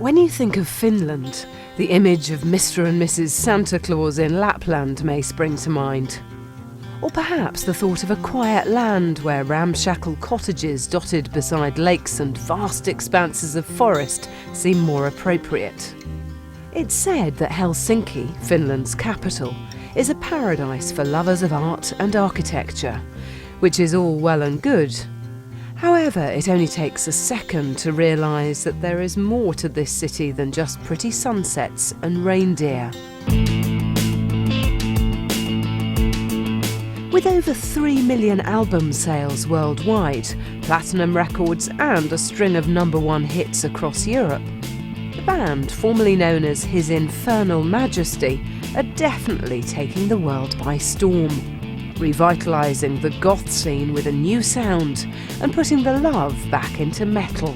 When you think of Finland, the image of Mr. and Mrs. Santa Claus in Lapland may spring to mind. Or perhaps the thought of a quiet land where ramshackle cottages dotted beside lakes and vast expanses of forest seem more appropriate. It's said that Helsinki, Finland's capital, is a paradise for lovers of art and architecture, which is all well and good. However, it only takes a second to realise that there is more to this city than just pretty sunsets and reindeer. With over 3 million album sales worldwide, platinum records and a string of #1 hits across Europe, the band, formerly known as His Infernal Majesty, are definitely taking the world by storm, revitalising the goth scene with a new sound and putting the love back into metal.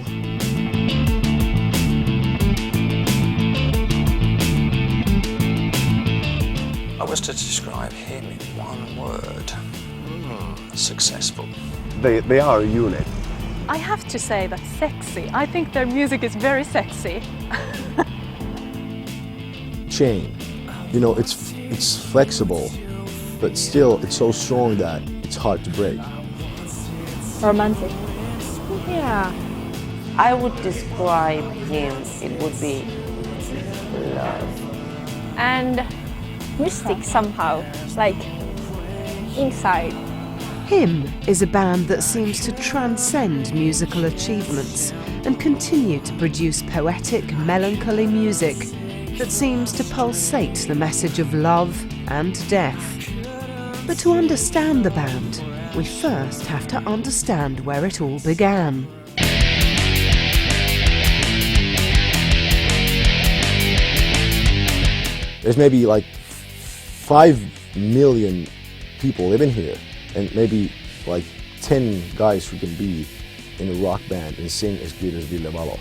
I was to describe him in one word. Successful. They are a unit. I have to say that sexy. I think their music is very sexy. Chain. You know, it's flexible, but still it's so strong that it's hard to break. Romantic. Yeah. I would describe him, it would be love. And mystic somehow, like inside. Him is a band that seems to transcend musical achievements and continue to produce poetic, melancholy music that seems to pulsate the message of love and death. But to understand the band, we first have to understand where it all began. There's maybe like 5 million people living here, and maybe like 10 guys who can be in a rock band and sing as good as Ville Valo.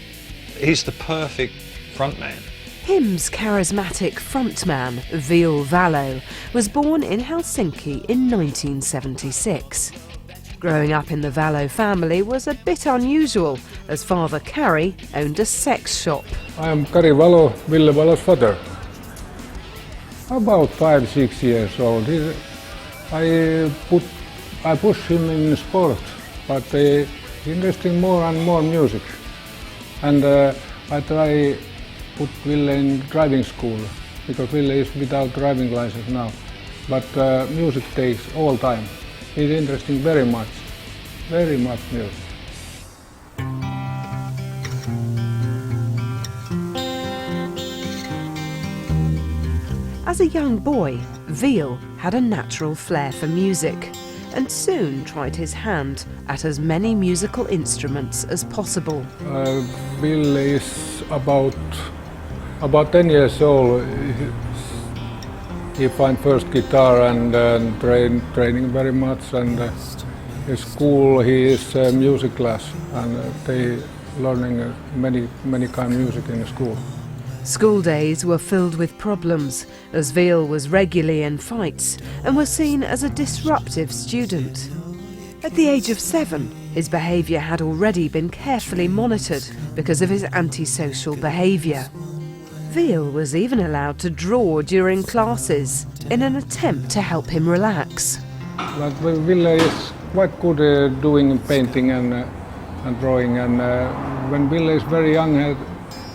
He's the perfect frontman. Him's charismatic frontman, Ville Valo, was born in Helsinki in 1976. Growing up in the Valo family was a bit unusual, as father Kari owned a sex shop. I am Kari Valo, Ville Valo's father. About 5-6 years old. I push him in sport, but interesting more and more music. And I try put Ville in driving school, because Ville is without driving license now. But music takes all time. He's interesting very much music. As a young boy, Ville had a natural flair for music and soon tried his hand at as many musical instruments as possible. Ville is about 10 years old. He found first guitar and training very much, and in school he is music class, and they learning many kind of music in the school. School days were filled with problems, as Ville was regularly in fights and was seen as a disruptive student. At the age of 7, his behaviour had already been carefully monitored because of his antisocial behaviour. Ville was even allowed to draw during classes in an attempt to help him relax. But Ville is quite good doing painting and drawing, and when Ville is very young,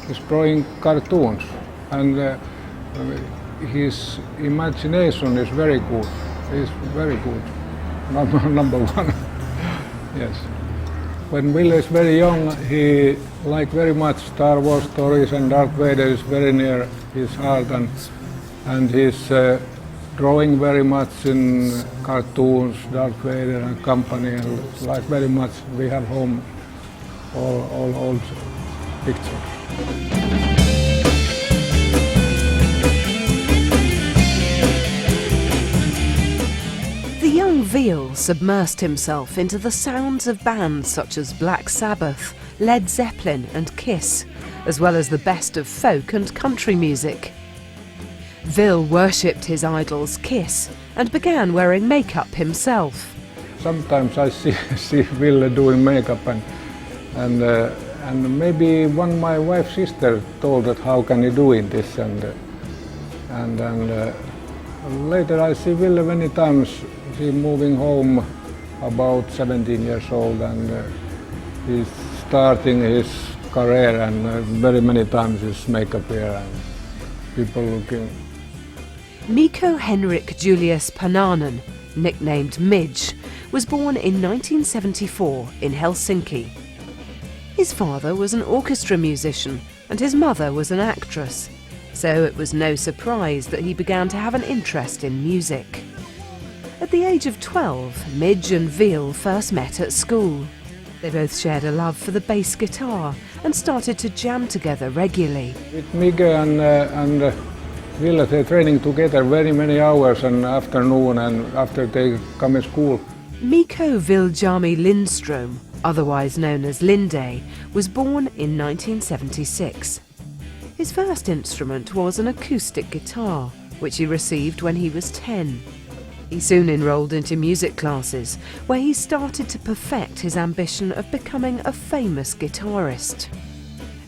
he's drawing cartoons, and his imagination is very good. He's very good, number one. Yes. When Ville is very young, he liked very much Star Wars stories, and Darth Vader is very near his heart, and he's drawing very much in cartoons, Darth Vader and company, and like very much. We have home all old pictures. The young Ville submersed himself into the sounds of bands such as Black Sabbath, Led Zeppelin and Kiss, as well as the best of folk and country music. Ville worshipped his idols Kiss and began wearing makeup himself. Sometimes I see Ville doing makeup, and and maybe my wife's sister told that how can he doing this, and later I see Ville many times. He's moving home about 17 years old, and he's starting his career, and very many times he's makeup here and people looking. Mikko Henrik Julius Pananen, nicknamed Midge, was born in 1974 in Helsinki. His father was an orchestra musician and his mother was an actress, so it was no surprise that he began to have an interest in music. At the age of 12, Midge and Ville first met at school. They both shared a love for the bass guitar and started to jam together regularly. With Mika and Ville, they're training together very many hours in afternoon and after they come to school. Mikko Viljami Lindström, otherwise known as Linde, was born in 1976. His first instrument was an acoustic guitar, which he received when he was 10. He soon enrolled into music classes, where he started to perfect his ambition of becoming a famous guitarist.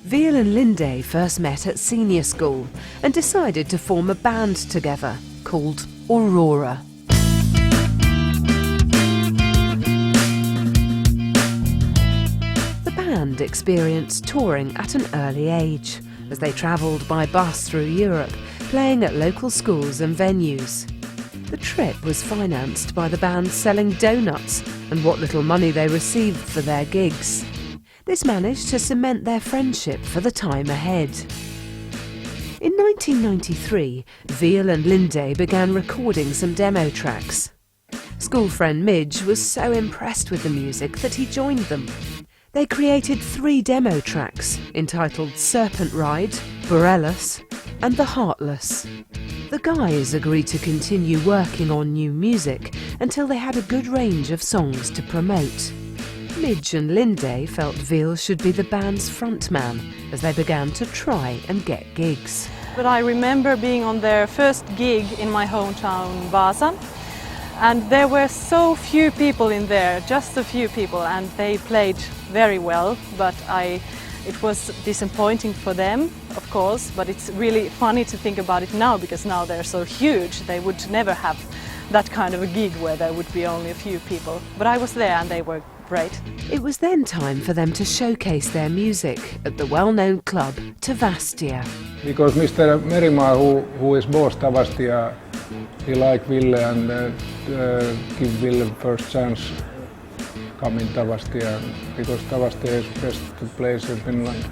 Ville and Linde first met at senior school and decided to form a band together called Aurora. The band experienced touring at an early age, as they travelled by bus through Europe, playing at local schools and venues. The trip was financed by the band selling donuts and what little money they received for their gigs. This managed to cement their friendship for the time ahead. In 1993, Ville and Linde began recording some demo tracks. School friend Midge was so impressed with the music that he joined them. They created 3 demo tracks entitled Serpent Ride, Borellus and The Heartless. The guys agreed to continue working on new music until they had a good range of songs to promote. Midge and Linde felt Ville should be the band's frontman as they began to try and get gigs. But I remember being on their first gig in my hometown, Vaasa, and there were so few people in there, just a few people, and they played very well, but it was disappointing for them, of course, but it's really funny to think about it now because now they're so huge. They would never have that kind of a gig where there would be only a few people. But I was there and they were great. It was then time for them to showcase their music at the well-known club Tavastia. Because Mr. Merimaa, who is boss Tavastia, he liked Ville and give Ville first chance come in Tavastia, because Tavastia is best place in Finland.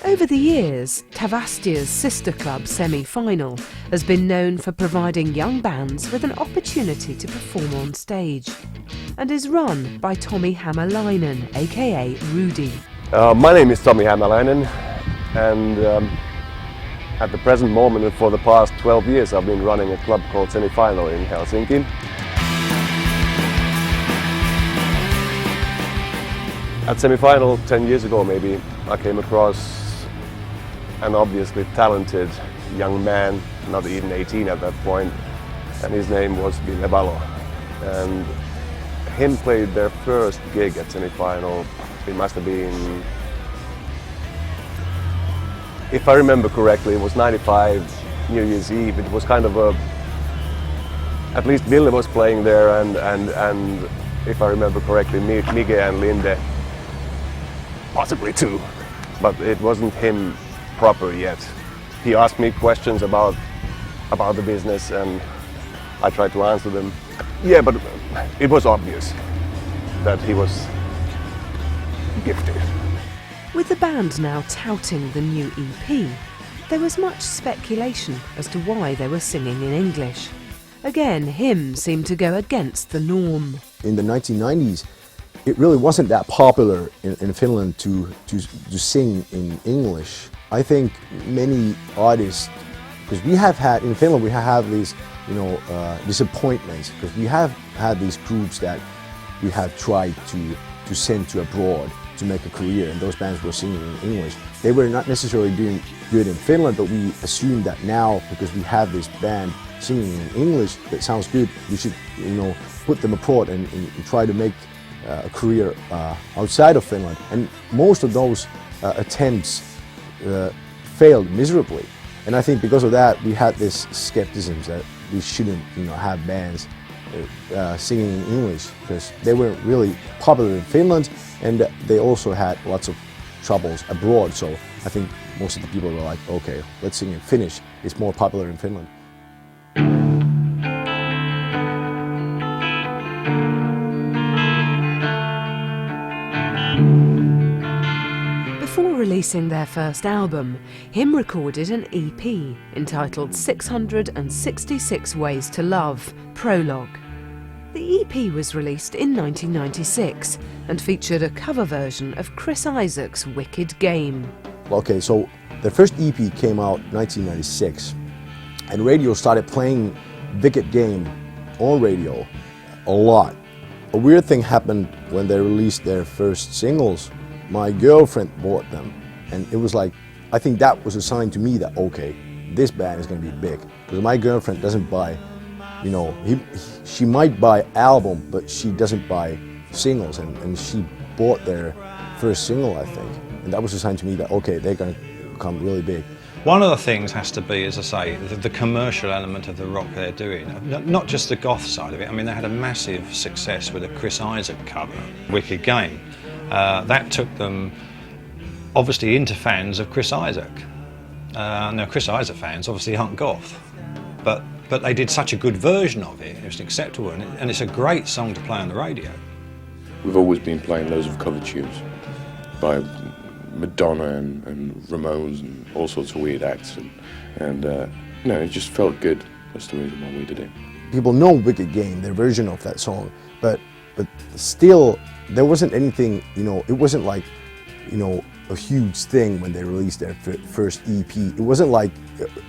Over the years, Tavastia's sister club Semi-Final has been known for providing young bands with an opportunity to perform on stage, and is run by Tommy Hämäläinen, aka Rudy. My name is Tommy Hämäläinen, and at the present moment and for the past 12 years I've been running a club called Semi-Final in Helsinki. At Semi-Final 10 years ago maybe, I came across an obviously talented young man, not even 18 at that point, and his name was Ville Valo. And him played their first gig at Semi-Final. It must have been, if I remember correctly, it was 95 New Year's Eve. It was kind of a, at least Ville was playing there, and if I remember correctly, Mika and Linde, possibly too, but it wasn't him proper yet. He asked me questions about the business and I tried to answer them. Yeah, but it was obvious that he was gifted. With the band now touting the new EP, there was much speculation as to why they were singing in English. Again, hymns seemed to go against the norm. In the 1990s, it really wasn't that popular in Finland to sing in English. I think many artists, because we have had, in Finland we have these, disappointments, because we have had these groups that we have tried to send to abroad to make a career, and those bands were singing in English. They were not necessarily doing good in Finland, but we assumed that now, because we have this band singing in English that sounds good, we should, put them abroad and try to make a career outside of Finland, and most of those attempts failed miserably. And I think because of that, we had this skepticism that we shouldn't, have bands singing in English because they weren't really popular in Finland, and they also had lots of troubles abroad. So I think most of the people were like, okay, let's sing in Finnish. It's more popular in Finland. Before releasing their first album, Him recorded an EP entitled 666 Ways to Love, Prologue. The EP was released in 1996 and featured a cover version of Chris Isaak's Wicked Game. Okay, so the first EP came out in 1996, and radio started playing Wicked Game on radio a lot. A weird thing happened when they released their first singles. My girlfriend bought them, and it was like, I think that was a sign to me that, okay, this band is going to be big. Because my girlfriend doesn't buy, she might buy album, but she doesn't buy singles, and she bought their first single, I think. And that was a sign to me that, okay, they're going to become really big. One of the things has to be, as I say, the commercial element of the rock they're doing. Not just the goth side of it. I mean, they had a massive success with a Chris Isaak cover, Wicked Game. That took them, obviously, into fans of Chris Isaak. Now, Chris Isaak fans obviously aren't goth, but they did such a good version of it. It was acceptable, and it's a great song to play on the radio. We've always been playing loads of cover tunes by Madonna and Ramones and all sorts of weird acts, and it just felt good. That's the reason why we did it. People know Wicked Game, their version of that song, but still, there wasn't anything, it wasn't like, a huge thing when they released their first EP. It wasn't like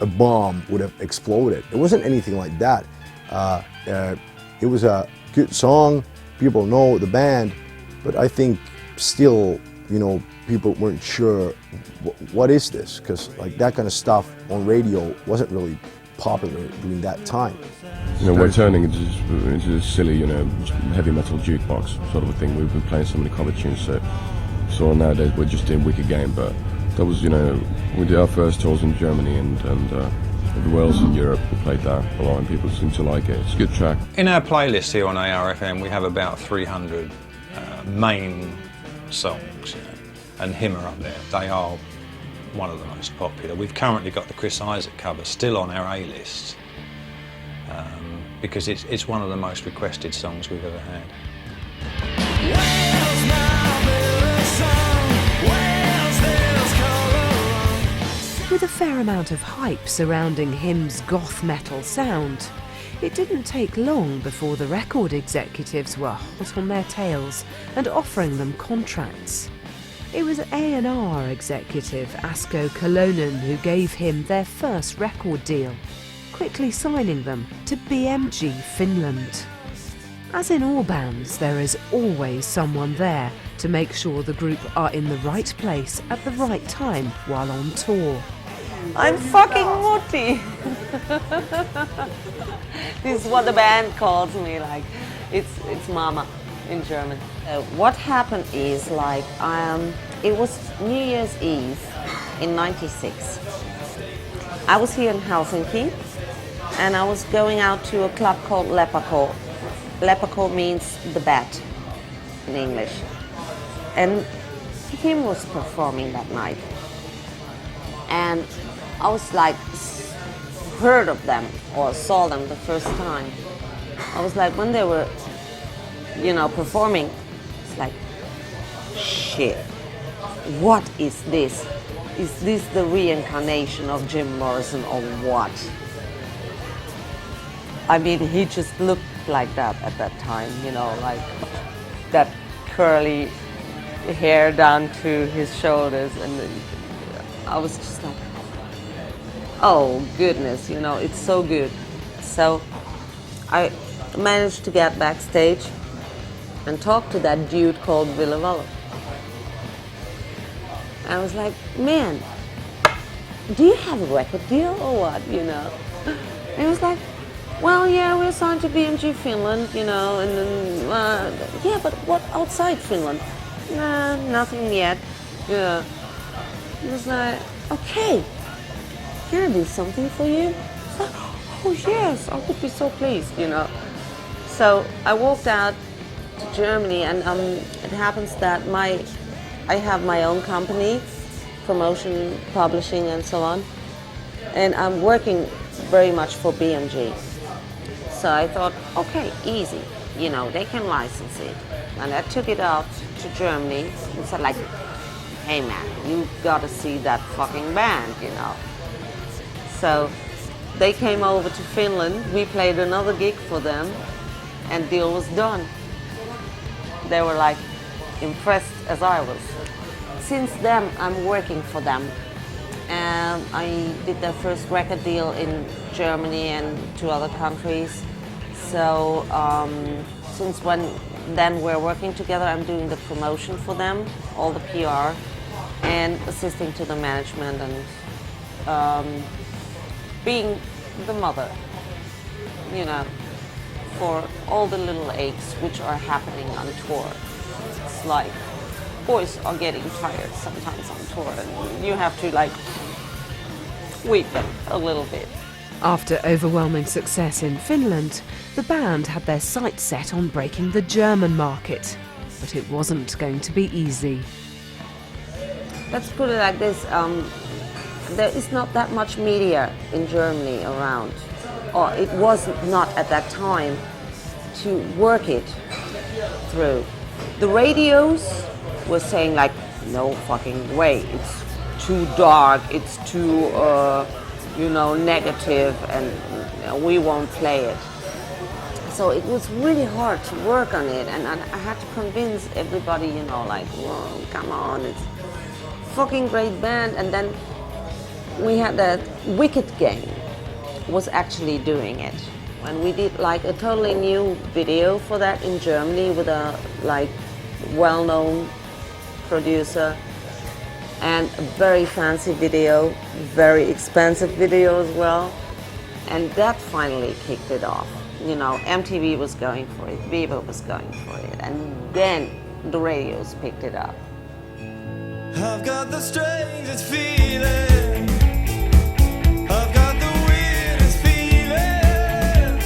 a bomb would have exploded. It wasn't anything like that. It was a good song, people know the band, but I think still, people weren't sure what is this, because like that kind of stuff on radio wasn't really popular during that time. We're turning into this silly, heavy metal jukebox sort of a thing. We've been playing so many cover tunes, so nowadays we're just doing Wicked Game. But that was, we did our first tours in Germany and everywhere else in Europe. We played that a lot, and people seem to like it. It's a good track. In our playlist here on ARFM, we have about 300 main songs, and Him are up there. They are one of the most popular. We've currently got the Chris Isaak cover still on our A-list because it's one of the most requested songs we've ever had. With a fair amount of hype surrounding Him's goth metal sound, it didn't take long before the record executives were hot on their tails and offering them contracts. It was A&R executive Asko Kolonen who gave Him their first record deal, quickly signing them to BMG Finland. As in all bands, there is always someone there to make sure the group are in the right place at the right time while on tour. I'm fucking Mutti. This is what the band calls me, like it's Mama in German. What happened is it was New Year's Eve in '96. I was here in Helsinki and I was going out to a club called Lepako. Lepako means the bat in English. And Him was performing that night. And I was heard of them or saw them the first time. I was like, when they were, performing, it's like, shit, what is this? Is this the reincarnation of Jim Morrison or what? I mean, he just looked like that at that time, like that curly hair down to his shoulders, and I was just like, oh goodness, it's so good. So I managed to get backstage and talk to that dude called Ville Valo. I was like, man, do you have a record deal or what, And he was like, well, yeah, we're signed to BMG Finland, you know, and then, yeah, but what outside Finland? Nah, nothing yet. Yeah. It was like, okay, can I do something for you? It's like, oh yes, I would be so pleased, you know. So I walked out to Germany, and it happens that I have my own company, promotion, publishing, and so on, and I'm working very much for BMG. So I thought, okay, easy, you know, they can license it. And I took it out to Germany and said like, hey man, you gotta see that fucking band, you know. So they came over to Finland, we played another gig for them, and deal was done. They were like impressed as I was. Since then, I'm working for them. And I did their first record deal in Germany and 2 other countries. So since then we're working together, I'm doing the promotion for them, all the PR, and assisting to the management and being the mother, you know, for all the little aches which are happening on tour. It's like boys are getting tired sometimes on tour, and you have to like weep them a little bit. After overwhelming success in Finland, the band had their sights set on breaking the German market, but it wasn't going to be easy. Let's put it like this, there is not that much media in Germany around, or it was not at that time, to work it through. The radios were saying like, no fucking way, it's too dark, it's too, you know, negative, and we won't play it. So it was really hard to work on it, and I had to convince everybody, you know, like, whoa, come on, it's a fucking great band. And then we had that Wicked Game was actually doing it. And we did like a totally new video for that in Germany with a like well-known producer, and a very fancy video, very expensive video as well. And that finally kicked it off. You know, MTV was going for it, Viva was going for it, and then the radios picked it up. I've got the strangest feeling, I've got the weirdest feeling,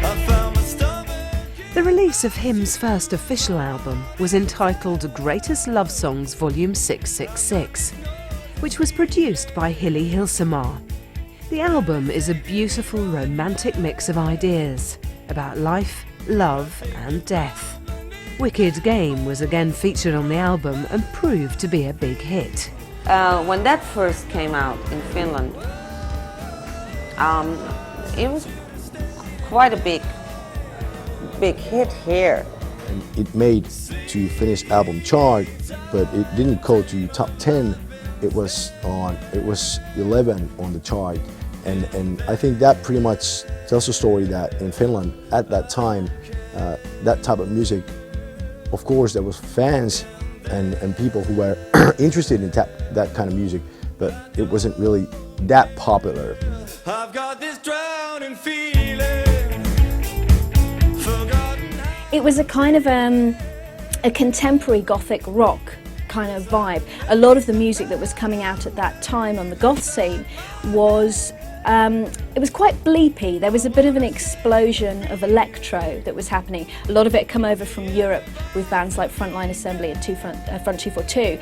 I found my stomach. The release of Hymn's first official album was entitled Greatest Love Songs Volume 666, which was produced by Hilli Hilsamar. The album is a beautiful romantic mix of ideas about life, love and death. Wicked Game was again featured on the album and proved to be a big hit. When that first came out in Finland, it was quite a big hit here. And it made to Finnish album chart, but it didn't go to top 10. It was 11 on the chart, and I think that pretty much tells the story that in Finland at that time, that type of music, of course there was fans and people who were interested in that kind of music, but it wasn't really that popular. I've got this drowning feeling, forgotten. It was a kind of a contemporary gothic rock kind of vibe. A lot of the music that was coming out at that time on the goth scene was it was quite bleepy. There was a bit of an explosion of electro that was happening. A lot of it come over from Europe with bands like Frontline Assembly and Front 242.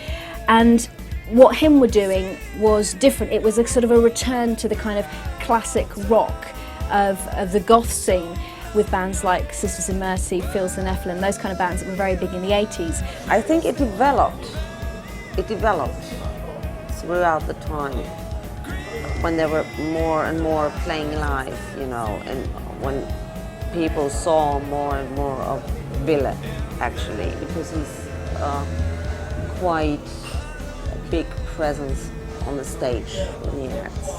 And what Hymn were doing was different. It was a sort of a return to the kind of classic rock of the goth scene, with bands like Sisters in Mercy, Fields the Nephilim, those kind of bands that were very big in the 80s. I think it developed throughout the time, when there were more and more playing live, you know, and when people saw more and more of Ville, actually, because he's quite a big presence on the stage when he acts.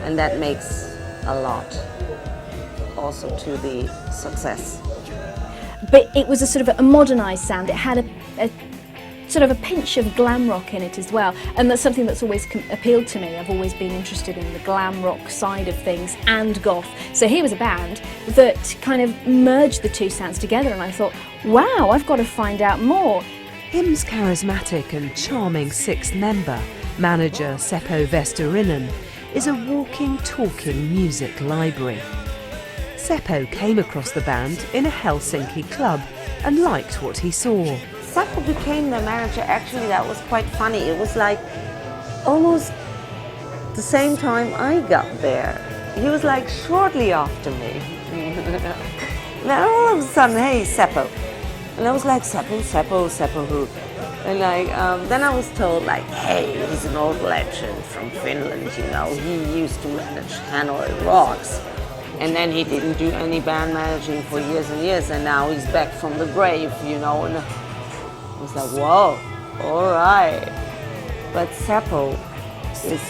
And that makes a lot also to the success. But it was a sort of a modernised sound. It had a sort of a pinch of glam rock in it as well, and that's something that's always appealed to me. I've always been interested in the glam rock side of things and goth. So here was a band that kind of merged the two sounds together, and I thought, wow, I've got to find out more. Him's charismatic and charming sixth member, manager Seppo Vesterinen, is a walking, talking music library. Seppo came across the band in a Helsinki club and liked what he saw. Seppo became the manager. Actually, that was quite funny. It was like almost the same time I got there. He was like shortly after me. Then all of a sudden, hey, Seppo. And I was like, Seppo who? And like, then I was told like, hey, he's an old legend from Finland, you know. He used to manage Hanoi Rocks. And then he didn't do any band managing for years and years, and now he's back from the grave, you know. And I was like, whoa, all right. But Seppo is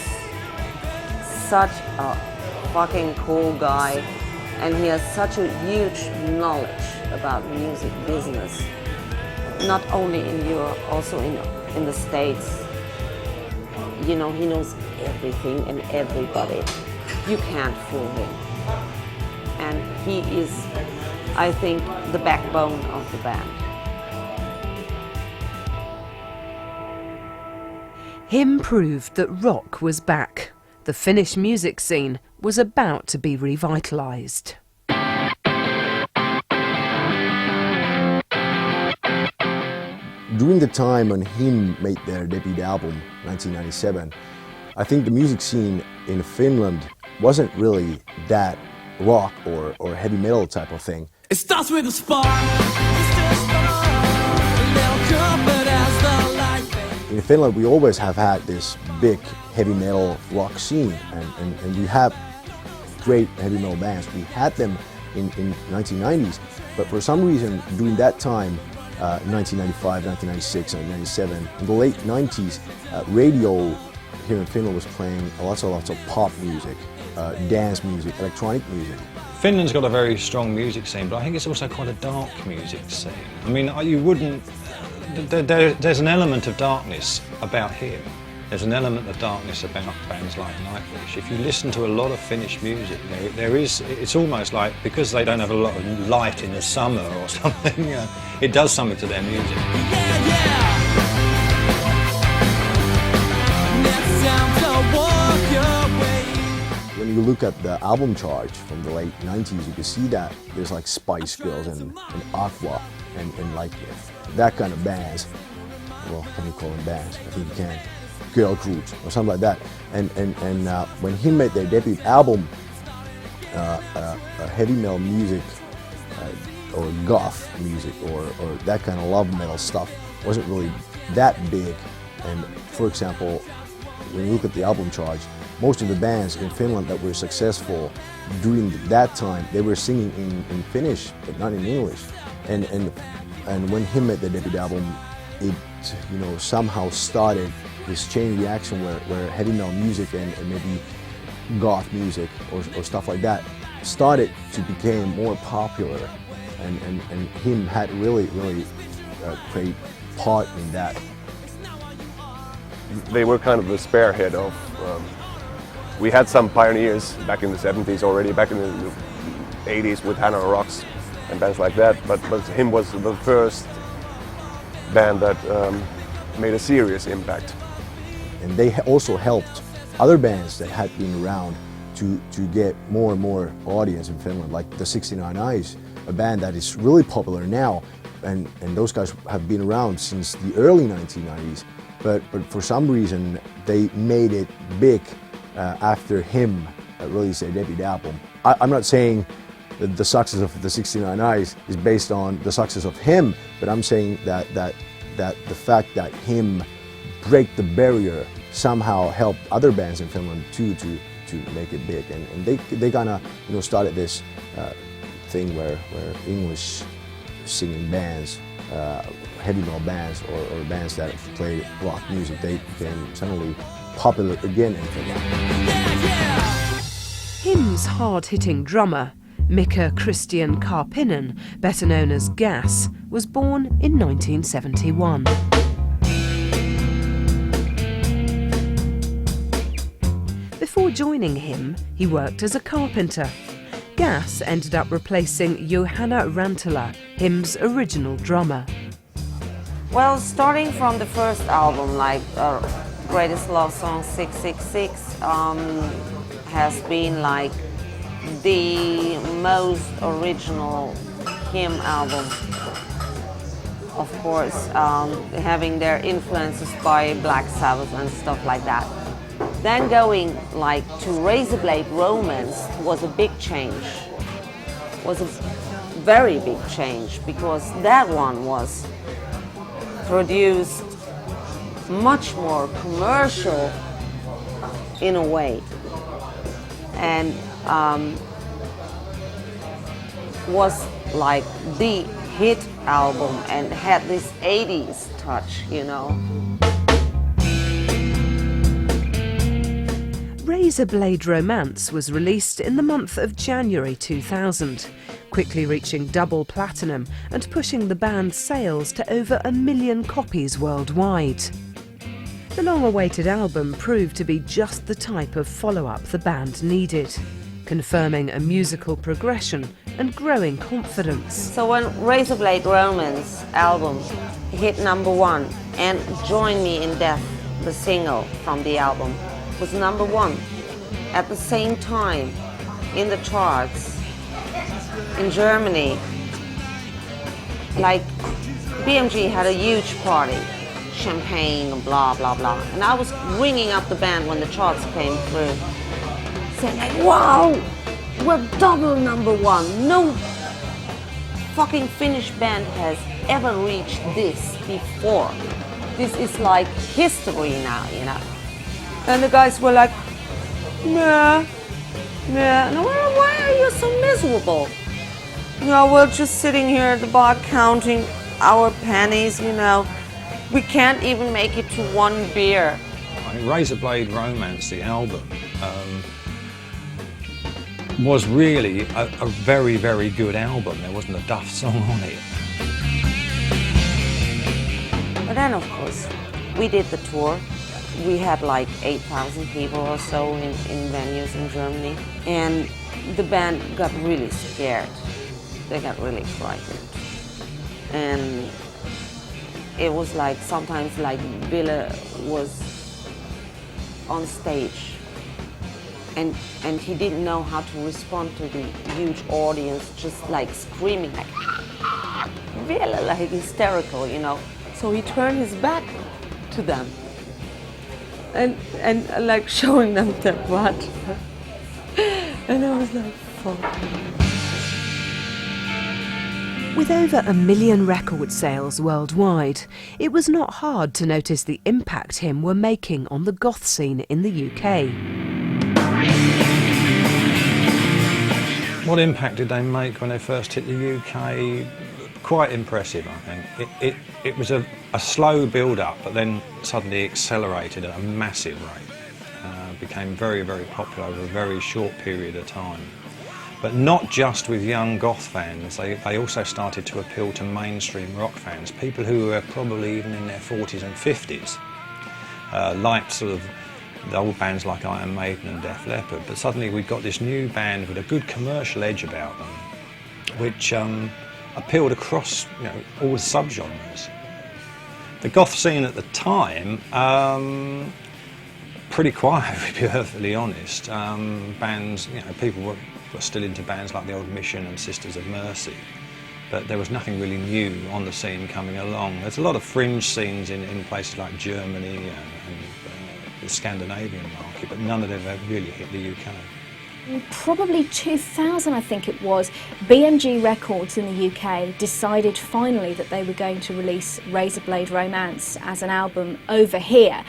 such a fucking cool guy, and he has such a huge knowledge about music business, not only in Europe, also in the States. You know, he knows everything and everybody. You can't fool him. And he is, I think, the backbone of the band. Him proved that rock was back. The Finnish music scene was about to be revitalised. During the time when Him made their debut album, 1997, I think the music scene in Finland wasn't really that rock or heavy metal type of thing. It starts with a spark. A little trumpet as the light fades. In Finland, we always have had this big heavy metal rock scene, and we have great heavy metal bands. We had them in 1990s, but for some reason during that time, 1995, 1996, 1997, in the late 90s, radio here in Finland was playing lots of pop music, dance music, electronic music. Finland's got a very strong music scene, but I think it's also quite a dark music scene. I mean, you wouldn't... There's an element of darkness about Him. There's an element of darkness about bands like Nightwish. If you listen to a lot of Finnish music, there is... It's almost like, because they don't have a lot of light in the summer or something, it does something to their music. When you look at the album charts from the late 90s, you can see that there's like Spice Girls and Aqua and like that kind of bands. Well, can you call them bands? I think you can. Girl groups or something like that. And when he made their debut album, heavy metal music or goth music or that kind of love metal stuff wasn't really that big. And for example, when you look at the album charts, most of the bands in Finland that were successful during that time, they were singing in Finnish, but not in English. And when he made the debut album, it somehow started this chain reaction where heavy metal music and maybe goth music or stuff like that started to become more popular, and him had really a great part in that. They were kind of the spearhead of. We had some pioneers back in the 70s already, back in the 80s with Hanoi Rocks and bands like that, but Him was the first band that made a serious impact. And they also helped other bands that had been around to get more and more audience in Finland, like the 69 Eyes, a band that is really popular now, and those guys have been around since the early 1990s, but for some reason they made it big after Him released their debut album. I'm not saying that the success of the 69 Eyes is based on the success of Him, but I'm saying that the fact that Him break the barrier somehow helped other bands in Finland too to make it big, and they kind of started this thing where English singing bands, heavy metal bands or bands that play rock music, they became suddenly popular again in Finland. Him's hard-hitting drummer, Mika Christian Karpinen, better known as Gas, was born in 1971. Before joining him, he worked as a carpenter. Gas ended up replacing Johanna Rantala, him's original drummer. Well, starting from the first album, like Greatest Love Song 666, has been like the most original hymn album. Of course, having their influences by Black Sabbath and stuff like that. Then going like to Razorblade Romance was a big change. Was a very big change because that one was produced much more commercial in a way, and was like the hit album and had this 80s touch, you know. Razorblade Romance was released in the month of January 2000, quickly reaching double platinum and pushing the band's sales to over 1 million copies worldwide. The long-awaited album proved to be just the type of follow-up the band needed, confirming a musical progression and growing confidence. So when Razorblade Romance album hit #1 and Join Me in Death, the single from the album, was #1 at the same time in the charts in Germany. Like BMG had a huge party, champagne and blah blah blah, and I was ringing up the band when the charts came through, saying like, wow, we're double #1. No fucking Finnish band has ever reached this before. This is like history now, you know. And the guys were like, nah. And why are you so miserable? No, we're just sitting here at the bar counting our pennies, you know. We can't even make it to 1 beer. I mean, Razorblade Romance, the album, was really a very, very good album. There wasn't a duff song on it. But then, of course, we did the tour. We had like 8,000 people or so in venues in Germany. And the band got really scared. They got really frightened. And it was like sometimes like Ville was on stage and he didn't know how to respond to the huge audience, just like screaming like Ville, like hysterical, you know. So he turned his back to them and like showing them their butt. And I was like, fuck. With over 1 million record sales worldwide, it was not hard to notice the impact him were making on the goth scene in the UK. What impact did they make when they first hit the UK? Quite impressive, I think. It was a slow build-up, but then suddenly accelerated at a massive rate. Became very, very popular over a very short period of time. But not just with young goth fans, they also started to appeal to mainstream rock fans, people who were probably even in their 40s and 50s, liked sort of the old bands like Iron Maiden and Def Leppard, but suddenly we got this new band with a good commercial edge about them, which appealed across, you know, all the subgenres. The goth scene at the time, pretty quiet, to be perfectly honest. Bands, you know, people were still into bands like the Old Mission and Sisters of Mercy, but there was nothing really new on the scene coming along. There's a lot of fringe scenes in places like Germany and the Scandinavian market, but none of them have really hit the UK. Probably 2000, I think it was, BMG Records in the UK decided finally that they were going to release Razorblade Romance as an album over here.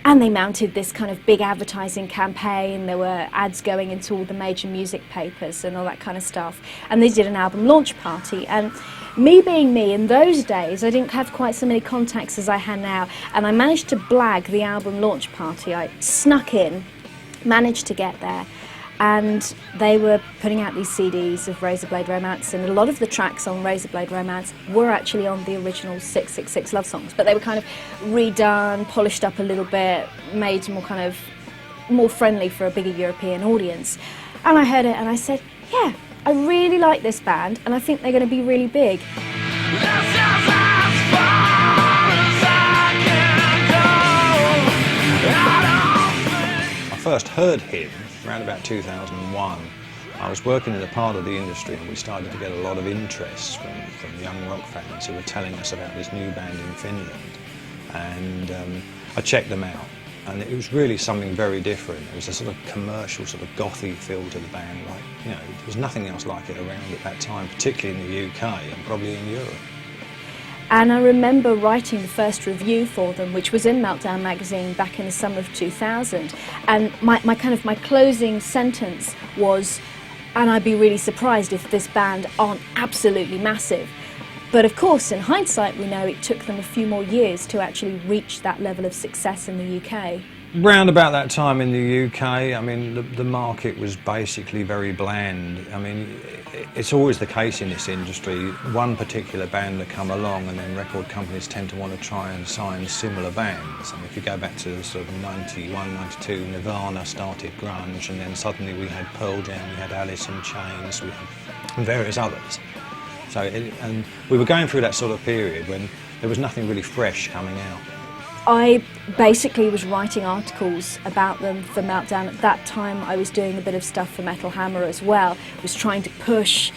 And they mounted this kind of big advertising campaign. There were ads going into all the major music papers and all that kind of stuff. And they did an album launch party. And me being me, in those days, I didn't have quite so many contacts as I had now. And I managed to blag the album launch party. I snuck in, managed to get there. And they were putting out these CDs of Razorblade Romance, and a lot of the tracks on Razorblade Romance were actually on the original 666 love songs, but they were kind of redone, polished up a little bit, made more kind of more friendly for a bigger European audience. And I heard it and I said, yeah, I really like this band and I think they're going to be really big. I first heard him around about 2001. I was working in a part of the industry and we started to get a lot of interest from young rock fans who were telling us about this new band in Finland. And I checked them out and it was really something very different. It was a sort of commercial, sort of gothy feel to the band. Like, you know, there was nothing else like it around at that time, particularly in the UK and probably in Europe. And I remember writing the first review for them, which was in Meltdown magazine back in the summer of 2000. And my closing sentence was, and I'd be really surprised if this band aren't absolutely massive. But of course, in hindsight, we know it took them a few more years to actually reach that level of success in the UK. Round about that time in the UK, I mean, the market was basically very bland. I mean, it's always the case in this industry. One particular band will come along and then record companies tend to want to try and sign similar bands. I mean, if you go back to sort of 91, 92, Nirvana started grunge and then suddenly we had Pearl Jam, we had Alice in Chains, we had various others. So, and we were going through that sort of period when there was nothing really fresh coming out. I basically was writing articles about them for Meltdown. At that time I was doing a bit of stuff for Metal Hammer as well. I was trying to push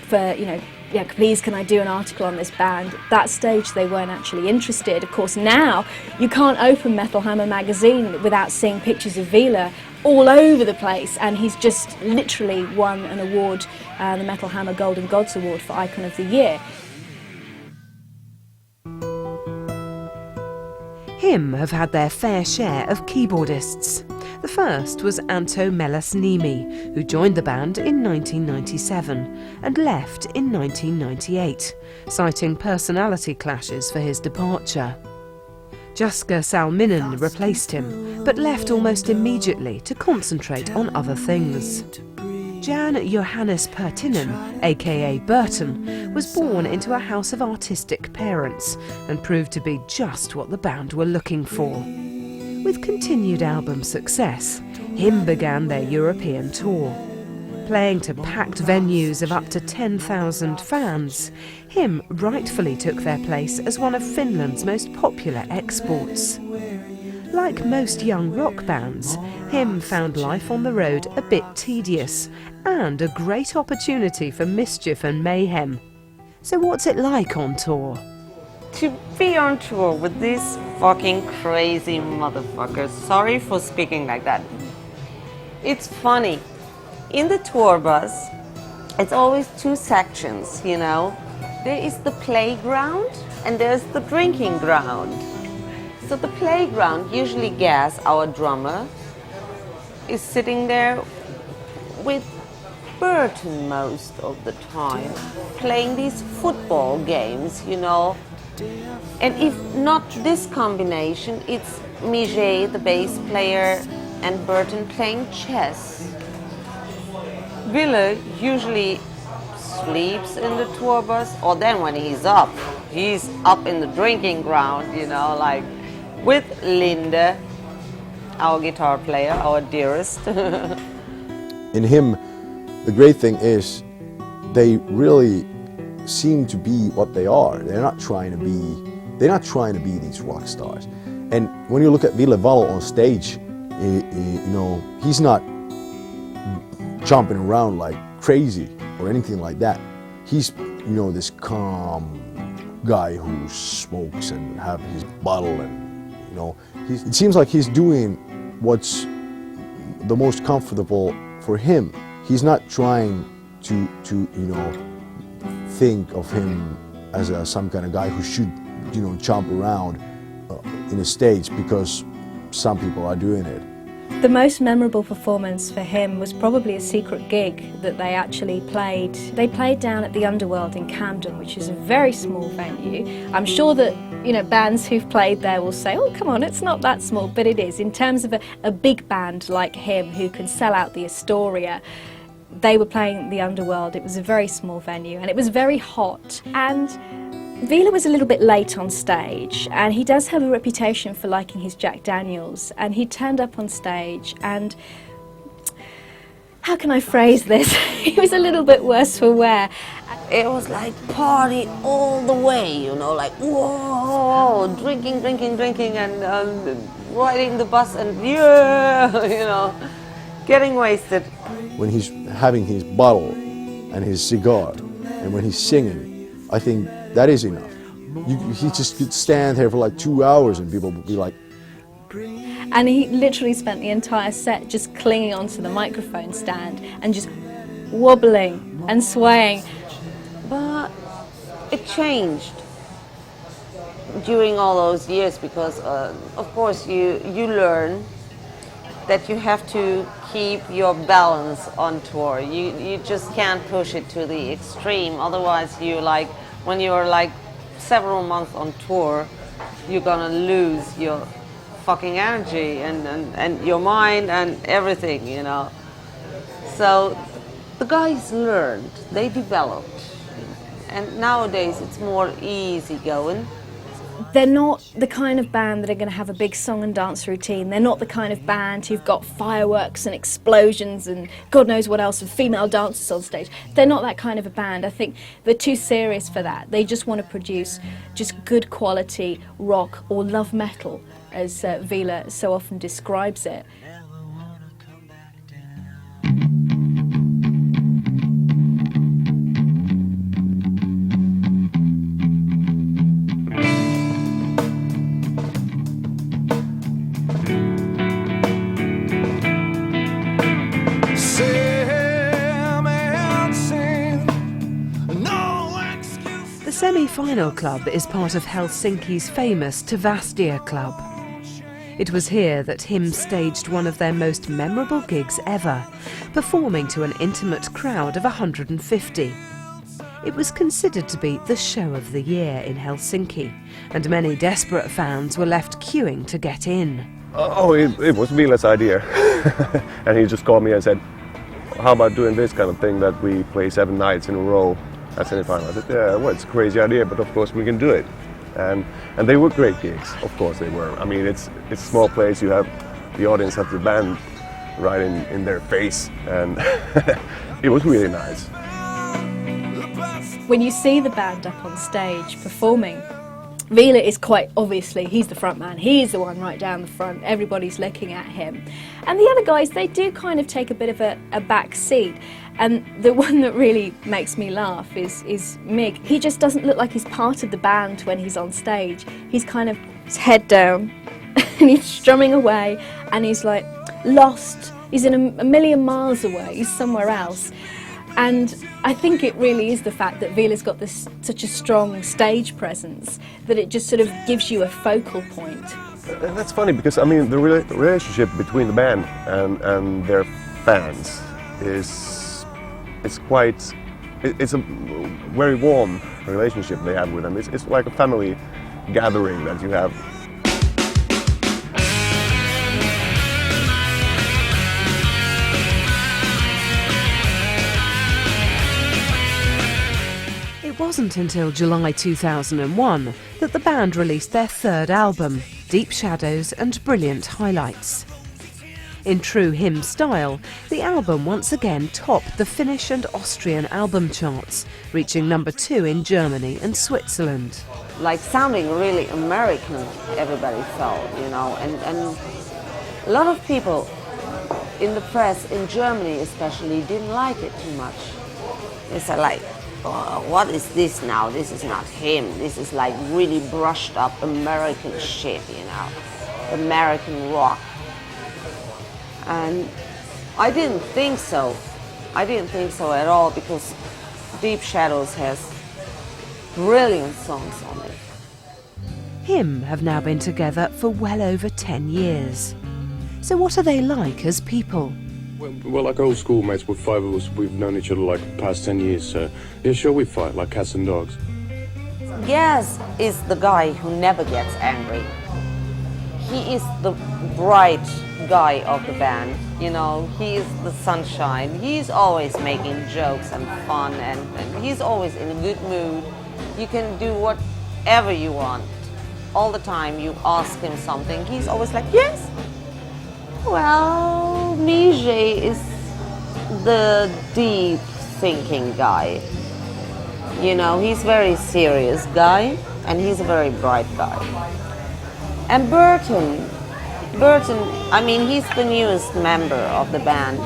for, you know, yeah, please can I do an article on this band. At that stage they weren't actually interested. Of course now you can't open Metal Hammer magazine without seeing pictures of Vila all over the place, and he's just literally won an award, the Metal Hammer Golden Gods Award for Icon of the Year. HIM have had their fair share of keyboardists. The first was Anto Melas-Niemi, who joined the band in 1997 and left in 1998, citing personality clashes for his departure. Jaska Salminen replaced him, but left almost immediately to concentrate on other things. Jan Johannes Pertinen, aka Burton, was born into a house of artistic parents and proved to be just what the band were looking for. With continued album success, HIM began their European tour. Playing to packed venues of up to 10,000 fans, HIM rightfully took their place as one of Finland's most popular exports. Like most young rock bands, HIM found life on the road a bit tedious and a great opportunity for mischief and mayhem. So what's it like on tour? To be on tour with these fucking crazy motherfuckers, sorry for speaking like that. It's funny. In the tour bus, it's always two sections, you know. There is the playground and there's the drinking ground. So the playground, usually Gas, our drummer, is sitting there with Burton most of the time, playing these football games, you know. And if not this combination, it's Miget, the bass player, and Burton playing chess. Ville usually sleeps in the tour bus, or then when he's up in the drinking ground, you know, like with Linde, our guitar player, our dearest. In HIM, the great thing is they really seem to be what they are. They're not trying to be these rock stars. And when you look at Ville Valo on stage, you know, he's not jumping around like crazy or anything like that. He's, you know, this calm guy who smokes and have his bottle, and you know, it seems like he's doing what's the most comfortable for him. He's not trying to you know, think of him as some kind of guy who should, you know, jump around in a stage because some people are doing it. The most memorable performance for HIM was probably a secret gig that they actually played. They played down at the Underworld in Camden, which is a very small venue. I'm sure that, you know, bands who've played there will say, oh, come on, it's not that small, but it is. In terms of a big band like HIM who can sell out the Astoria, they were playing the Underworld. It was a very small venue and it was very hot. And Vila was a little bit late on stage, and he does have a reputation for liking his Jack Daniels, and he turned up on stage and, how can I phrase this? He was a little bit worse for wear. It was like party all the way, you know, like whoa, drinking, and riding the bus and yeah, you know, getting wasted. When he's having his bottle and his cigar, and when he's singing, I think that is enough. He just could stand there for like 2 hours and people would be like... And he literally spent the entire set just clinging onto the microphone stand and just wobbling and swaying. But it changed during all those years because, of course, you learn that you have to keep your balance on tour. You just can't push it to the extreme. Otherwise, you like when you're like several months on tour, you're gonna lose your fucking energy and your mind and everything, you know. So the guys learned, they developed. And nowadays it's more easygoing. They're not the kind of band that are going to have a big song and dance routine. They're not the kind of band who've got fireworks and explosions and God knows what else, and female dancers on stage. They're not that kind of a band. I think they're too serious for that. They just want to produce just good quality rock or love metal, as Vila so often describes it. The semi-final club is part of Helsinki's famous Tavastia Club. It was here that Him staged one of their most memorable gigs ever, performing to an intimate crowd of 150. It was considered to be the show of the year in Helsinki, and many desperate fans were left queuing to get in. It was Vila's idea. And he just called me and said, how about doing this kind of thing that we play 7 nights in a row at semi-final? I said, yeah, well, it's a crazy idea, but of course we can do it. And they were great gigs, of course they were. I mean, it's a small place, you have the audience have the band right in their face, and it was really nice. When you see the band up on stage performing, Vila is quite obviously, he's the front man, he's the one right down the front, everybody's looking at him. And the other guys, they do kind of take a bit of a back seat. And the one that really makes me laugh is Mig. He just doesn't look like he's part of the band when he's on stage. He's kind of his head down and he's strumming away and he's like lost. He's in a million miles away, he's somewhere else. And I think it really is the fact that Vila's got such a strong stage presence that it just sort of gives you a focal point. That's funny because I mean the relationship between the band and their fans is it's a very warm relationship they have with them. It's like a family gathering that you have. It wasn't until July 2001 that the band released their third album, Deep Shadows and Brilliant Highlights. In true Him style, the album once again topped the Finnish and Austrian album charts, reaching #2 in Germany and Switzerland. Like sounding really American, everybody felt, you know, and a lot of people in the press, in Germany especially, didn't like it too much. They said like, oh, what is this now? This is not Him. This is like really brushed up American shit, you know, American rock. And I didn't think so. I didn't think so at all because Deep Shadows has brilliant songs on it. Him have now been together for well over 10 years. So what are they like as people? Well, like old schoolmates, we're 5 of us, we've known each other like the past 10 years, so yeah, sure, we fight like cats and dogs. Gaz is the guy who never gets angry. He is the bright guy of the band, you know, he is the sunshine. He's always making jokes and fun and he's always in a good mood. You can do whatever you want. All the time you ask him something, he's always like, yes. Well, Mijay is the deep thinking guy. You know, he's very serious guy and he's a very bright guy. And Burton, I mean, he's the newest member of the band,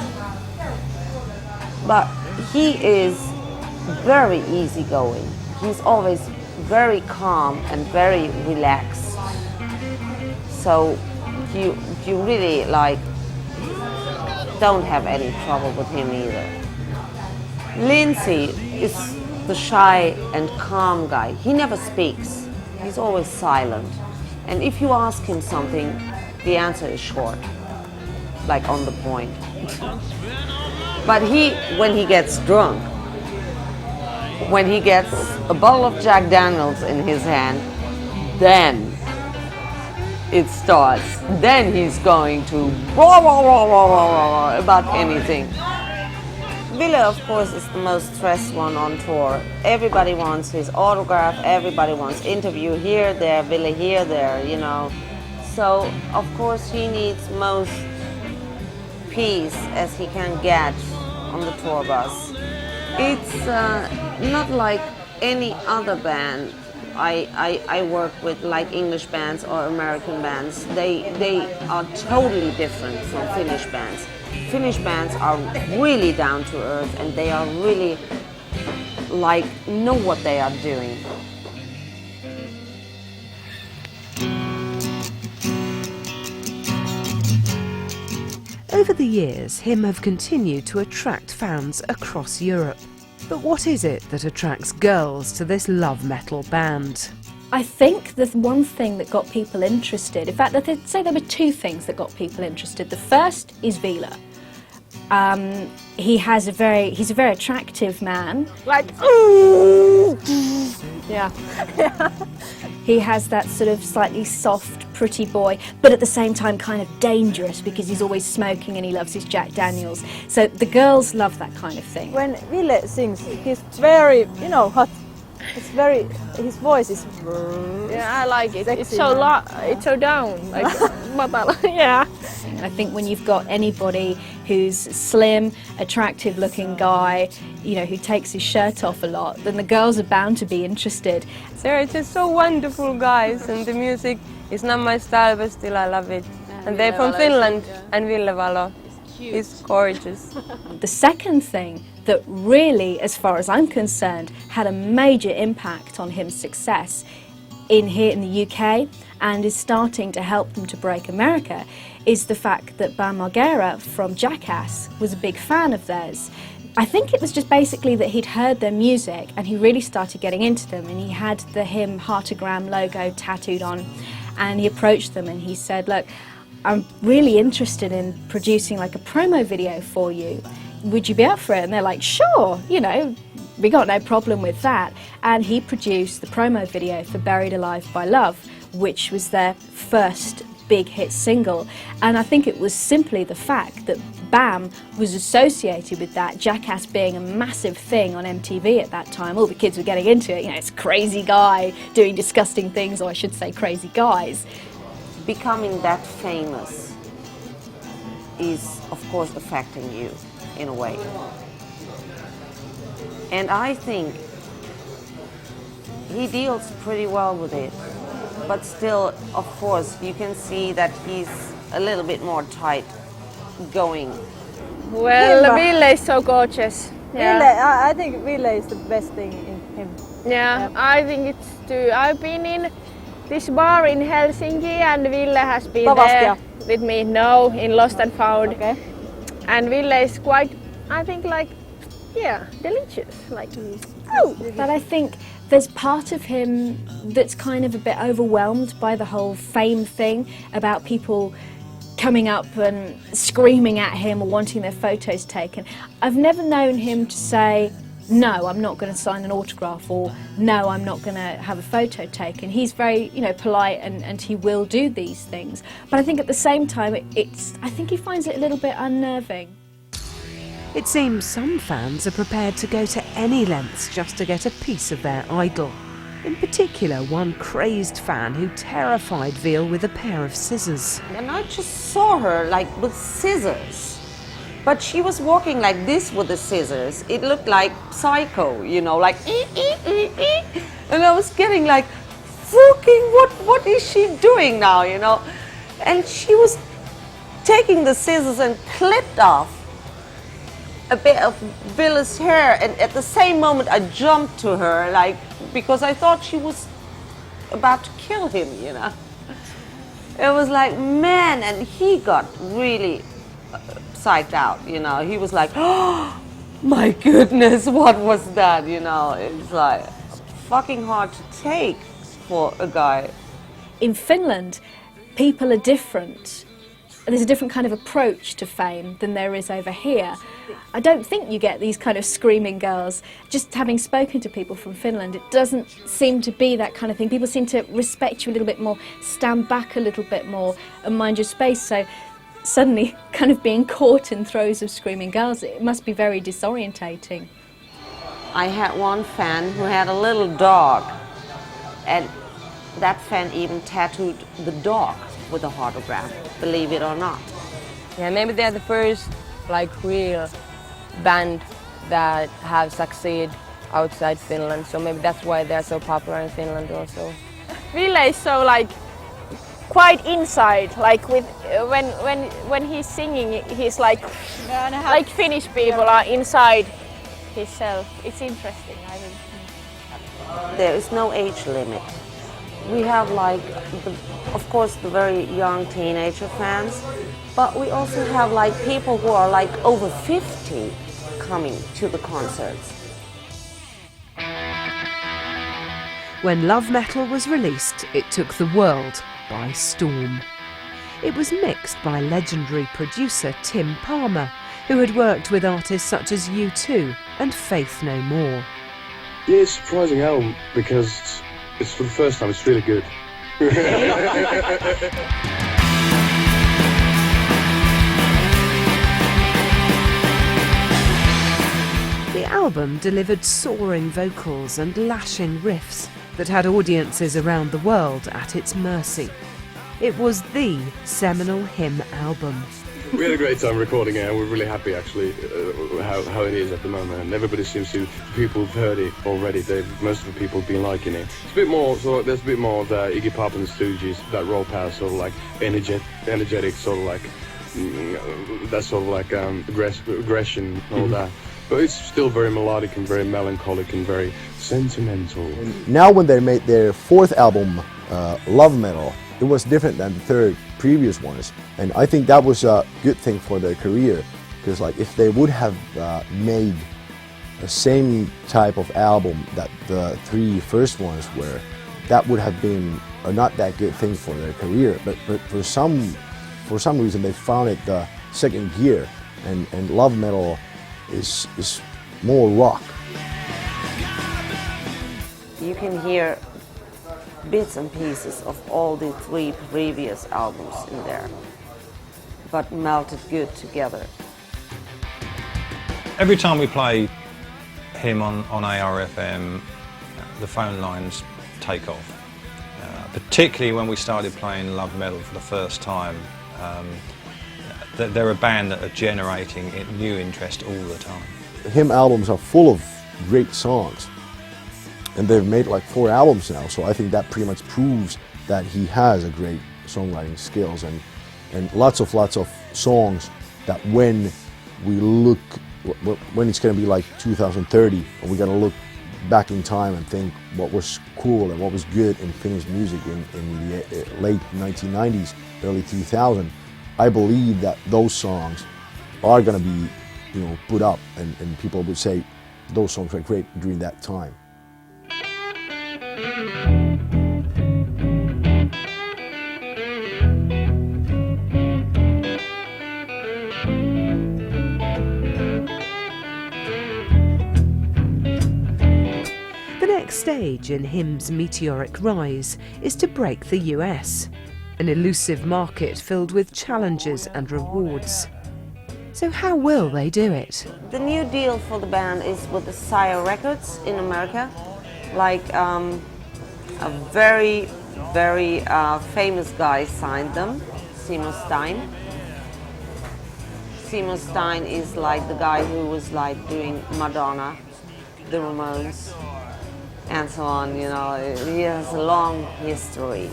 but he is very easygoing. He's always very calm and very relaxed. So you really like don't have any trouble with him either. Lindsay is the shy and calm guy. He never speaks. He's always silent. And if you ask him something, the answer is short, like on the point. But when he gets drunk, when he gets a bottle of Jack Daniels in his hand, then it starts. Then he's going to about anything. Ville, of course, is the most stressed one on tour. Everybody wants his autograph, everybody wants interview here, there, Ville here, there, you know. So, of course, he needs most peace as he can get on the tour bus. It's not like any other band I work with, like English bands or American bands. They are totally different from Finnish bands. Finnish bands are really down to earth and they are really like know what they are doing. Over the years, him have continued to attract fans across Europe. But what is it that attracts girls to this love metal band? I think the one thing that got people interested, in fact, I'd say there were two things that got people interested. The first is Ville. He's a very attractive man. Like, yeah. He has that sort of slightly soft, pretty boy, but at the same time kind of dangerous because he's always smoking and he loves his Jack Daniels. So the girls love that kind of thing. When Ville sings, he's very, you know, hot. It's very, his voice is. Yeah, I like it. Sexy, it's so it's so down, like yeah. And I think when you've got anybody who's a slim, attractive-looking guy, you know, who takes his shirt off a lot, then the girls are bound to be interested. They're just so wonderful guys, and the music is not my style, but still I love it. And they're from Finland, and Ville Valo is gorgeous. The second thing that really, as far as I'm concerned, had a major impact on his success here in the UK and is starting to help them to break America is the fact that Bam Margera from Jackass was a big fan of theirs. I think it was just basically that he'd heard their music and he really started getting into them, and he had the him Heartogram logo tattooed on, and he approached them and he said, look, I'm really interested in producing like a promo video for you. Would you be up for it? And they're like, sure, you know, we got no problem with that. And he produced the promo video for Buried Alive by Love, which was their first big hit single. And I think it was simply the fact that Bam was associated with that, Jackass being a massive thing on MTV at that time. All the kids were getting into it, you know, it's a crazy guy doing disgusting things, or I should say crazy guys. Becoming that famous is, of course, affecting you in a way. And I think he deals pretty well with it. But still, of course, you can see that he's a little bit more tight going. Well, Ville is so gorgeous. Yeah. Ville, I think Ville is the best thing in him. Yeah, I think it's too. I've been in this bar in Helsinki and Ville has been there with me. No, in Lost and Found. Okay. And Ville is quite, I think, like, yeah, delicious. Like, oh. But I think there's part of him that's kind of a bit overwhelmed by the whole fame thing, about people coming up and screaming at him or wanting their photos taken. I've never known him to say, no, I'm not going to sign an autograph, or no, I'm not going to have a photo taken. He's very, you know, polite and he will do these things. But I think at the same time, I think he finds it a little bit unnerving. It seems some fans are prepared to go to any lengths just to get a piece of their idol. In particular, one crazed fan who terrified Veal with a pair of scissors. And I just saw her like with scissors. But she was walking like this with the scissors. It looked like Psycho, you know, like ee, ee, ee, ee. And I was getting like, fucking, what is she doing now, you know? And she was taking the scissors and clipped off a bit of Villa's hair. And at the same moment, I jumped to her, like, because I thought she was about to kill him, you know? It was like, man, and he got really psyched out, you know. He was like, oh my goodness, what was that, you know? It's like fucking hard to take for a guy. In Finland, people are different. There's a different kind of approach to fame than there is over here. I don't think you get these kind of screaming girls. Just having spoken to people from Finland, it doesn't seem to be that kind of thing. People seem to respect you a little bit more, stand back a little bit more and mind your space. So suddenly kind of being caught in throes of screaming girls, it must be very disorientating. I had one fan who had a little dog, and that fan even tattooed the dog with a autograph, believe it or not. Yeah, maybe they're the first like real band that have succeeded outside Finland, so maybe that's why they're so popular in Finland also. Ville is so like quite inside, like with when he's singing, he's like Finnish people are inside himself. It's interesting, I think. There is no age limit. We have like, of course, the very young teenager fans, but we also have like people who are like over 50 coming to the concerts. When Love Metal was released, it took the world by storm. It was mixed by legendary producer Tim Palmer, who had worked with artists such as U2 and Faith No More. Yeah, it's a surprising album because it's for the first time, it's really good. The album delivered soaring vocals and lashing riffs that had audiences around the world at its mercy. It was the seminal hymn album. We had a great time recording it, and we're really happy actually how it is at the moment. And everybody seems to, people have heard it already. Most of the people have been liking it. It's a bit more, so there's a bit more of the Iggy Pop and the Stooges, that raw power, sort of like energetic, sort of like that sort of like aggression, and all that. But it's still very melodic and very melancholic and very sentimental. Now when they made their fourth album, Love Metal, it was different than the third previous ones, and I think that was a good thing for their career, because like if they would have made the same type of album that the three first ones were, that would have been a not that good thing for their career. But for some reason they found it the second gear, and Love Metal is more rock. You can hear bits and pieces of all the three previous albums in there, but melted good together. Every time we play him on ARFM, the phone lines take off. Particularly when we started playing Love Metal for the first time. They're a band that are generating new interest all the time. Hymn albums are full of great songs, and they've made like 4 albums now, so I think that pretty much proves that he has a great songwriting skills, and lots of songs that when it's going to be like 2030 and we're going to look back in time and think what was cool and what was good in Finnish music in the late 1990s, early 2000s, I believe that those songs are going to be, put up, and people would say those songs were great during that time. The next stage in hymn's meteoric rise is to break the US, an elusive market filled with challenges and rewards. So how will they do it? The new deal for the band is with the Sire Records in America. Like a very, very famous guy signed them, Seymour Stein. Seymour Stein is like the guy who was like doing Madonna, the Ramones, and so on, you know. He has a long history.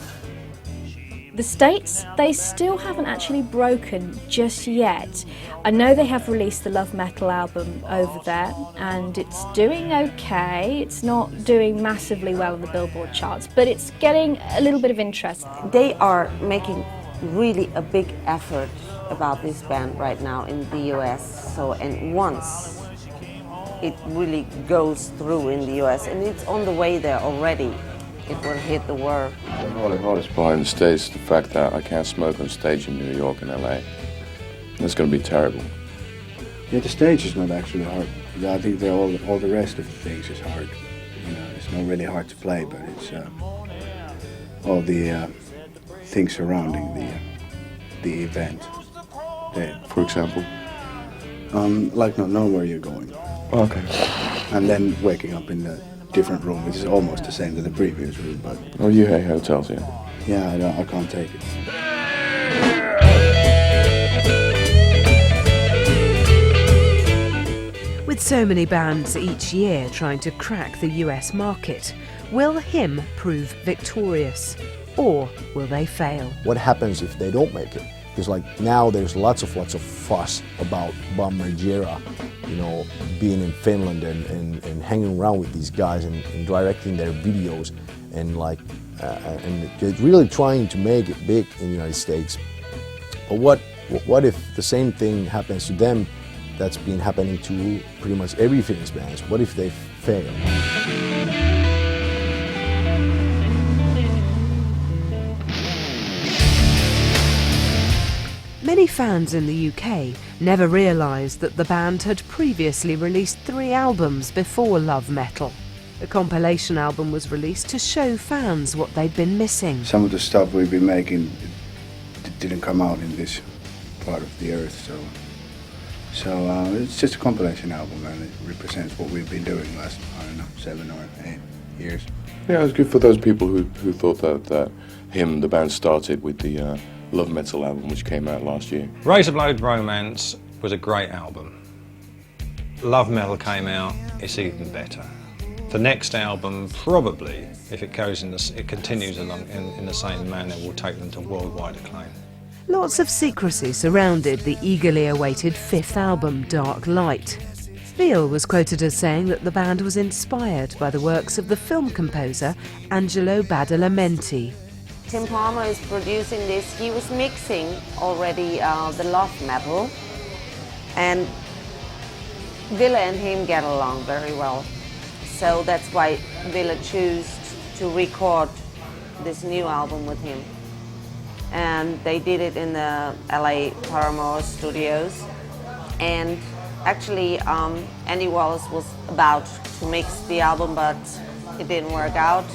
The States, they still haven't actually broken just yet. I know they have released the Love Metal album over there, and it's doing okay. It's not doing massively well in the Billboard charts, but it's getting a little bit of interest. They are making really a big effort about this band right now in the US. So, and once it really goes through in the US, and it's on the way there already, it will hit the world. The hardest part in the States is the fact that I can't smoke on stage in New York and LA. It's going to be terrible. Yeah, the stage is not actually hard. I think all the rest of the things is hard. You know, it's not really hard to play, but it's all the things surrounding the event. For example? Like not knowing where you're going. Okay. And then waking up in the different room, which is almost the same to the previous room, but... Oh, you hate hotels, yeah? Yeah, I can't take it. With so many bands each year trying to crack the US market, will HIM prove victorious, or will they fail? What happens if they don't make it? Because like now there's lots of fuss about Bam Margera, you know, being in Finland and hanging around with these guys and directing their videos and like and they're really trying to make it big in the United States. But what if the same thing happens to them that's been happening to pretty much every Finnish band? What if they fail? Many fans in the UK never realised that the band had previously released 3 albums before Love Metal. A compilation album was released to show fans what they'd been missing. Some of the stuff we've been making didn't come out in this part of the earth, so it's just a compilation album, and it represents what we've been doing last, I don't know, 7 or 8 years. Yeah, it was good for those people who thought that HIM, the band, started with the Love Metal album, which came out last year. Razorblade Romance was a great album. Love Metal came out, it's even better. The next album, probably, if it goes it continues along in the same manner, will take them to worldwide acclaim. Lots of secrecy surrounded the eagerly awaited 5th album, Dark Light. Veal was quoted as saying that the band was inspired by the works of the film composer Angelo Badalamenti. Tim Palmer is producing this. He was mixing already the Love Metal, and Ville and him get along very well. So that's why Ville chose to record this new album with him. And they did it in the LA Paramore Studios. And actually, Andy Wallace was about to mix the album, but it didn't work out.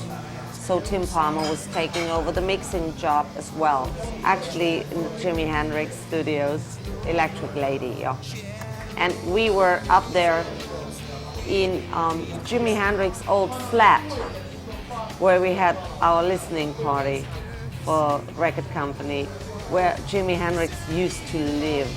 So Tim Palmer was taking over the mixing job as well. Actually, in the Jimi Hendrix Studios, Electric Lady, yeah. And we were up there in Jimi Hendrix's old flat, where we had our listening party for record company, where Jimi Hendrix used to live.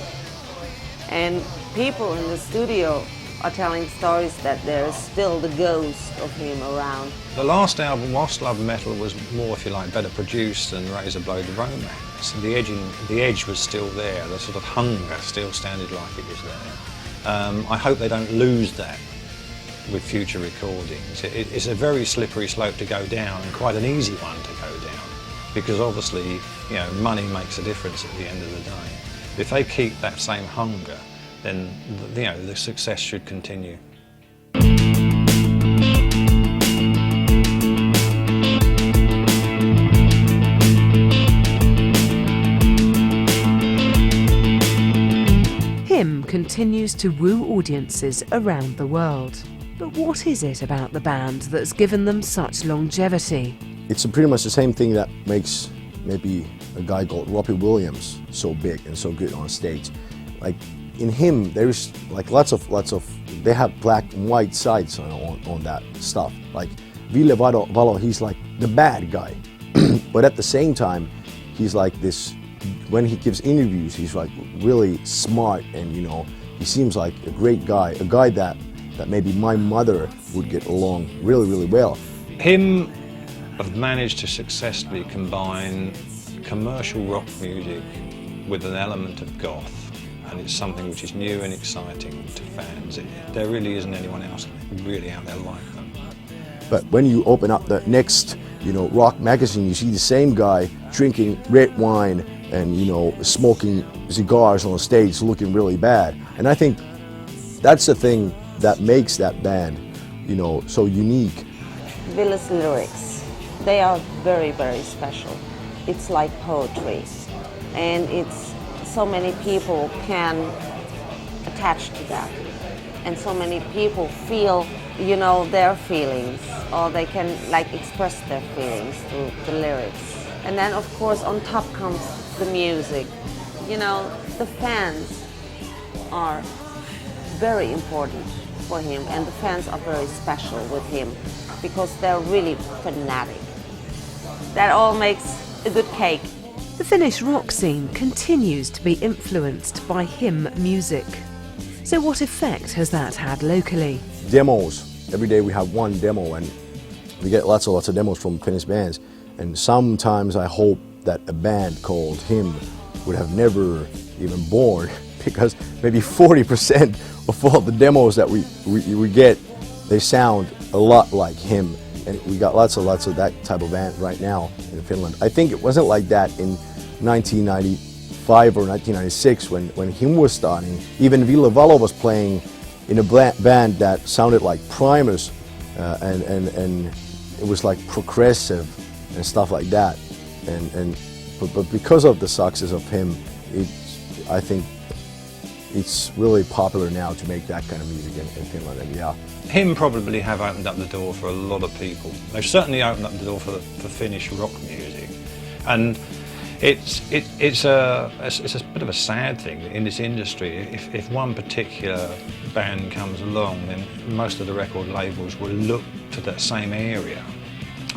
And people in the studio are telling stories that there is still the ghost of him around. The last album, whilst Love Metal was more, if you like, better produced than Razorblade Romance, the edge was still there, the sort of hunger still sounded like it was there. I hope they don't lose that with future recordings. It's a very slippery slope to go down, and quite an easy one to go down, because obviously, you know, money makes a difference at the end of the day. If they keep that same hunger, then, you know, the success should continue. HIM continues to woo audiences around the world. But what is it about the band that's given them such longevity? It's pretty much the same thing that makes maybe a guy called Robbie Williams so big and so good on stage. Like in HIM, there's like lots of they have black and white sides on that stuff. Like Ville Valo, he's like the bad guy. But at the same time, he's like this, when he gives interviews, he's like really smart, and you know, he seems like a great guy, a guy that maybe my mother would get along really, really well. Him have managed to successfully combine commercial rock music with an element of goth, and it's something which is new and exciting to fans. There really isn't anyone else really out there like them. But when you open up the next, you know, rock magazine, you see the same guy drinking red wine and, you know, smoking cigars on stage, looking really bad. And I think that's the thing that makes that band, you know, so unique. Ville's lyrics, they are very, very special. It's like poetry, and it's so many people can attach to that, and so many people feel, you know, their feelings, or they can like express their feelings through the lyrics. And then of course on top comes the music. You know, the fans are very important for him, and the fans are very special with him because they're really fanatic. That all makes a good cake. The Finnish rock scene continues to be influenced by hymn music. So what effect has that had locally? Demos. Every day we have one demo, and we get lots of demos from Finnish bands. And sometimes I hope that a band called Him would have never even born, because maybe 40% of all the demos that we get, they sound a lot like Him. And we got lots of that type of band right now in Finland. I think it wasn't like that in 1995 or 1996 when Him was starting. Even Ville Valo was playing in a band that sounded like Primus, and it was like progressive and stuff like that. But because of the success of Him, I think it's really popular now to make that kind of music in Finland. And yeah. Him probably have opened up the door for a lot of people. They've certainly opened up the door for Finnish rock music, and it's a bit of a sad thing in this industry. If one particular band comes along, then most of the record labels will look to that same area,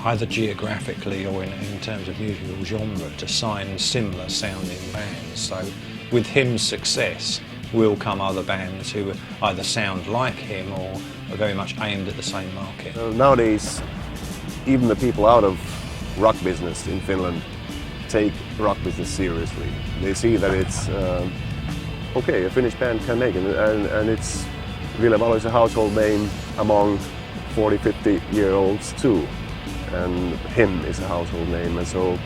either geographically or in terms of musical genre, to sign similar sounding bands. So with Him's success will come other bands who either sound like him or are very much aimed at the same market. Nowadays, even the people out of rock business in Finland take rock business seriously. They see that it's okay, a Finnish band can make it, and it's Ville Valo is a household name among 40, 50-year-olds too, and Him is a household name, and so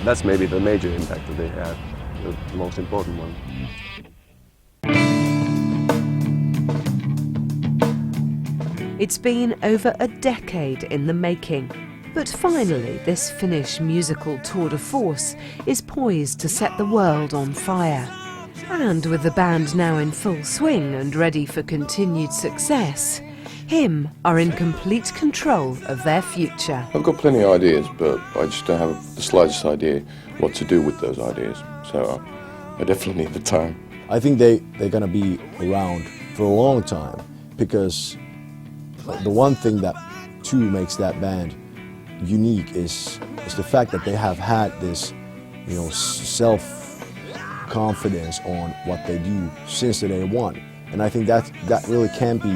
that's maybe the major impact that they had, the most important one. It's been over a decade in the making, but finally this Finnish musical tour de force is poised to set the world on fire. And with the band now in full swing and ready for continued success, Him are in complete control of their future. I've got plenty of ideas, but I just don't have the slightest idea what to do with those ideas. So I definitely need the time. I think they're gonna be around for a long time, because the one thing that too makes that band unique is the fact that they have had this, you know, self-confidence on what they do since the day one. And I think that really can be,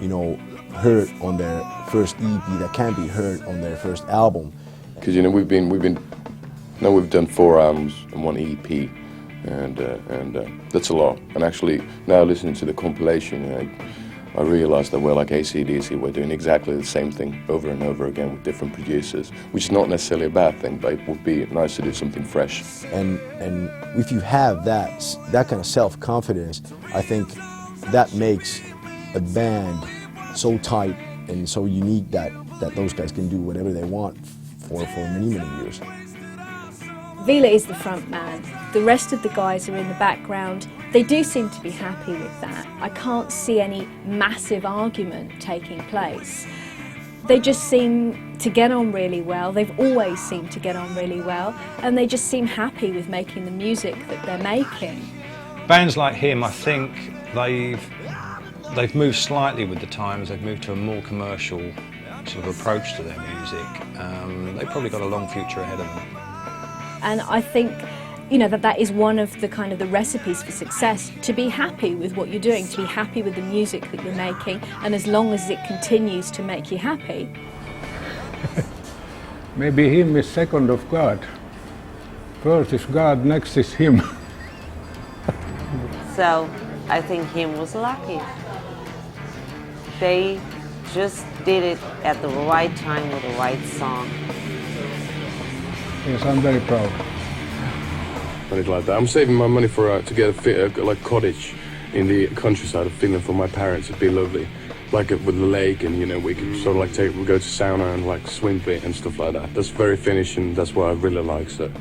you know, heard on their first EP, that can be heard on their first album. Because, you know, we've done 4 albums and 1 EP, and that's a lot. And actually, now listening to the compilation, I realized that we're like AC/DC, we're doing exactly the same thing over and over again with different producers, which is not necessarily a bad thing, but it would be nice to do something fresh. And if you have that kind of self-confidence, I think that makes a band so tight and so unique that those guys can do whatever they want for many, many years. Ville is the front man. The rest of the guys are in the background. They do seem to be happy with that. I can't see any massive argument taking place. They just seem to get on really well. They've always seemed to get on really well, and they just seem happy with making the music that they're making. Bands like Him, I think they've moved slightly with the times. They've moved to a more commercial sort of approach to their music, they've probably got a long future ahead of them. And I think, you know, that is one of the kind of the recipes for success, to be happy with what you're doing, to be happy with the music that you're making, and as long as it continues to make you happy. Maybe him is second of God. First is God, next is him. So I think him was lucky. They just did it at the right time with the right song. Yes, I'm very proud. Anything like that. I'm saving my money for to get a cottage in the countryside of Finland for my parents. It'd be lovely, like with the lake, and you know we could sort of like we go to sauna and like swim bit and stuff like that. That's very Finnish, and that's what I really like. So